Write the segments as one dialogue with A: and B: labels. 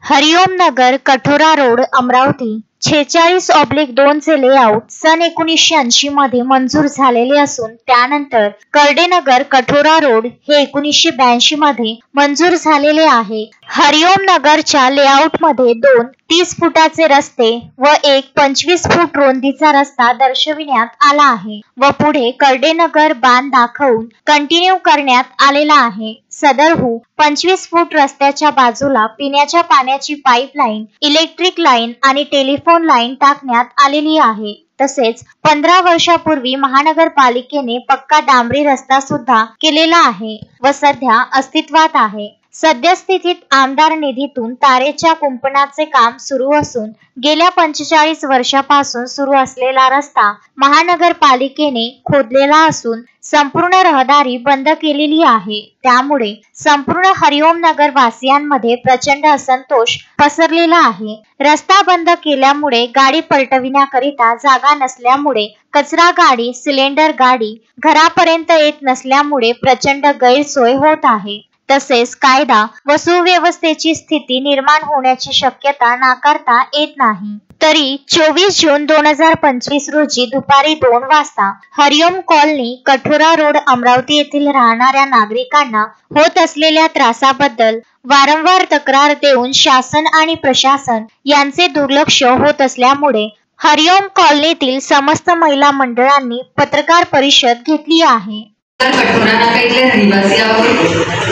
A: हरिओम नगर कठोरा road Amravati 46/2 चे layout सन 1980 मध्ये मंजूर झालेले असून त्यानंतर कर्डेनगर कठोरा रोड हे 1982 मध्ये मंजूर झालेले आहे। हरिओम नगरच्या लेआउट मध्ये 2 30 फुटाचे रस्ते व एक 25 फूट रुंदीचा रस्ता दर्शविण्यात आला आहे व पुढे कर्डेनगर बांध दाखवून कंटिन्यू करण्यात आलेला आहे। सदरहू 25 फूट रस्त्याच्या बाजूला पिण्याच्या पाण्याची पाईपलाईन, इलेक्ट्रिक लाईन आणि टेलिफोन लाईन टाकण्यात आलेली आहे। तसेच 15 वर्षापूर्वी महानगरपालिकेने पक्का डांबरी रस्ता सुद्धा केलेला आहे व सध्या अस्तित्वात आहे। सद्यस्थितीत आमदार निधीतून तारेच्या कुंपणाचे काम सुरू असून गेल्या 45 वर्षापासून सुरू असलेला रस्ता महानगरपालिकेने खोदलेला असून संपूर्ण रहदारी बंद केलेली आहे। त्यामुळे संपूर्ण हरिओम नगर वासियांमध्ये प्रचंड असंतोष पसरलेला आहे। रस्ता बंद केल्यामुळे गाडी पलटविण्याकरिता जागा नसल्यामुळे कचरा गाडी, सिलेंडर गाडी घरापर्यंत येत नसल्यामुळे प्रचंड गैरसोय होत आहे। तसेच कायदा व सुव्यवस्थेची स्थिती निर्माण होण्याची शक्यता नाकारता येत नाही। तरी 24 जून 2025 रोजी दुपारी 2 वाजता हरिओम कॉलनी कठोरा रोड अमरावती येथील राहणाऱ्या नागरिकांना होत असलेल्या त्रासाबद्दल वारंवार तक्रार देऊन शासन आणि प्रशासन यांचे दुर्लक्ष होत असल्यामुळे हरिओम कॉलनीतील समस्त महिला मंडळांनी पत्रकार परिषद घेतली आहे।
B: कठोरा नाका इथले रहिवासी आहोत।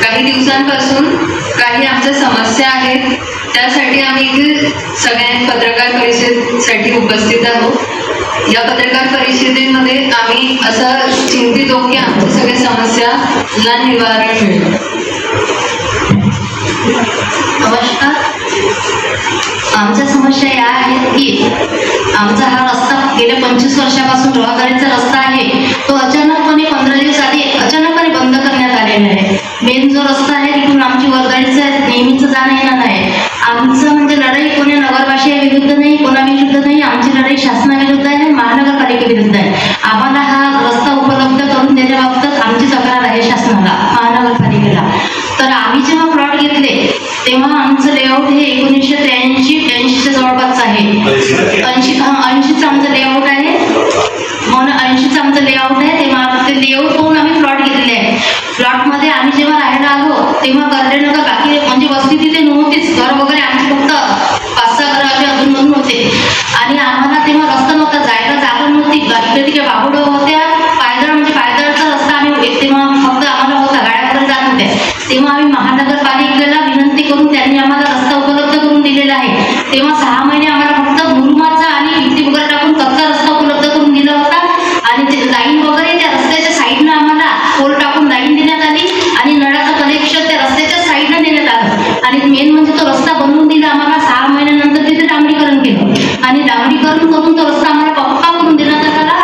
B: काही दिवसांपासून काही आमच्या समस्या आहेत, त्यासाठी आम्ही इथे सगळ्या पत्रकार परिषदेसाठी उपस्थित आहोत। या पत्रकार परिषदेमध्ये आम्ही असं चिंतित आहोत की आमच्या सगळ्या समस्यांना निवारण मिळेल।
C: नमस्कार, आमच्या समस्या या आहेत की आमचा हा रस्ता गेल्या 25 वर्षापासून रहदारीचा रस्ता आहे, तो अचानकपणे 15 दिवस आधी अचानकपणे बंद करण्यात आलेला आहे। मेन जो रस्ता आहे तिथून आमची वर्दळीचं नेहमीचं जाणं येणं आहे। आमचं म्हणजे लढाई कोणी नगरवासिया विरुद्ध नाही, कोणा विरुद्ध नाही, आमची लढाई शासनाविरुद्ध आहे, महानगरपालिकेविरुद्ध आहे। आम्हाला हा रस्ता उपलब्ध करून देण्याबाबत आमची तक्रार आहे शासनाला, महानगरपालिकेला। तर आम्ही जेव्हा प्लॉट घेतले तेव्हा आमचं लेआउट हे 1983-84च्या जवळपास आहे। 80चं आमचं लेआउट आहे, म्हणून 80चं आमचं लेआउट आहे। तेव्हा ते लेआउट पाहून आम्ही प्लॉट घेतलेले आहे। प्लॉटमध्ये आम्ही जेव्हा राहायला आलो तेव्हा कर्डेनगर बाकी म्हणजे वस्ती तिथे नव्हतीच, घर वगैरे आमची फक्त 5-6 घरं असे अजून होते आणि आम्हाला तेव्हा रस्ता नव्हता, जागा नव्हती, इकडे तिकडे बाहुडं होत्या, पायदळ म्हणजे पायदळचा रस्ता आम्ही तेव्हा फक्त आम्हाला होता, गाड्या वगैरे जात होत्या। तेव्हा आम्ही महानगरपालिकेला विनंती करून त्यांनी आम्हाला रस्ता उपलब्ध करून दिलेला आहे। तेव्हा 6 महिने आम्हाला फक्त मुरुमाचा आणि भिंती वगैरे टाकून कच्चा रस्ता उपलब्ध करून दिला होता आणि ते लाईन वगैरे त्या रस्त्याच्या साईडनं आम्हाला पोल टाकून लाईन देण्यात आली आणि नळाचं कनेक्शन त्या रस्त्याच्या साईडनं देण्यात आलं आणि मेन म्हणजे तो रस्ता बनवून दिला आम्हाला। 6 महिन्यानंतर तिथे डांबरीकरण केलं आणि डांबरीकरण करून तो रस्ता आम्हाला पक्का करून देण्यात आला।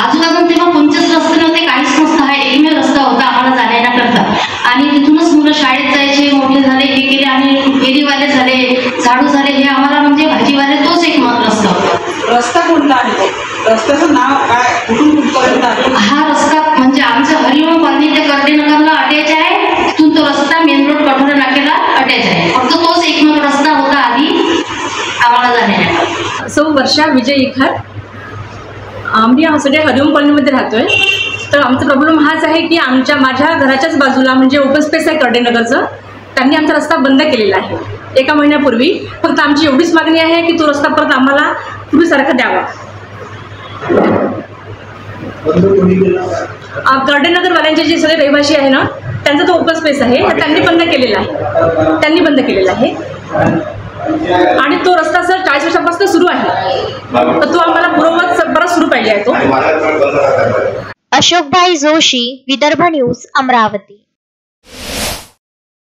C: आजूबाजूला तेव्हा कोणतेच रस्ते नव्हते, काहीच नसतं, हा एकमेव रस्ता होता आम्हाला जाण्याकरता आणि तिथूनच मुलं शाळेत जायचे, मोठे झाले, हे केले आणि फेरीवाले झाले, झाडू झाले, हे आम्हाला म्हणजे भाजीवाले तोच एक रस्ता होता।
D: रस्ता कोणता आहे? रस्त्याचं नाव काय, कुठून कुठपर्यंत आहे?
C: हा रस्ता म्हणजे आमचं हरिओम कॉलनी ते कर्डेनगरला अटॅच आहे, तिथून तो रस्ता मेन रोड कठोरा नाक्याला अटॅच आहे। फक्त तोच एकमेव रस्ता होता आधी आम्हाला जाण्याचा।
E: सो वर्षा विजय इखार, आम्ही सध्या हरिओम कॉलनीमध्ये राहतोय। तर आमचा प्रॉब्लेम हाच आहे की माझ्या घराच्याच बाजूला म्हणजे ओपन स्पेस आहे कर्डेनगरचं, त्यांनी आमचा रस्ता बंद केलेला आहे 1 महिन्यापूर्वी। फक्त आमची एवढीच मागणी आहे की तो रस्ता परत आम्हाला पूर्वीसारखा द्यावा। कर्डेनगरवाल्यांचे जे सगळे रहिवासी आहे ना, त्यांचा तो ओपन स्पेस आहे, तर त्यांनी बंद केलेला आहे आणि तो रस्ता सर 40 वर्षापासून सुरू आहे, तर तो आम्हाला पूर्ववत परत सुरू पाहिजे आहे तो।
A: अशोकभाई जोशी, विदर्भ न्यूज, अमरावती।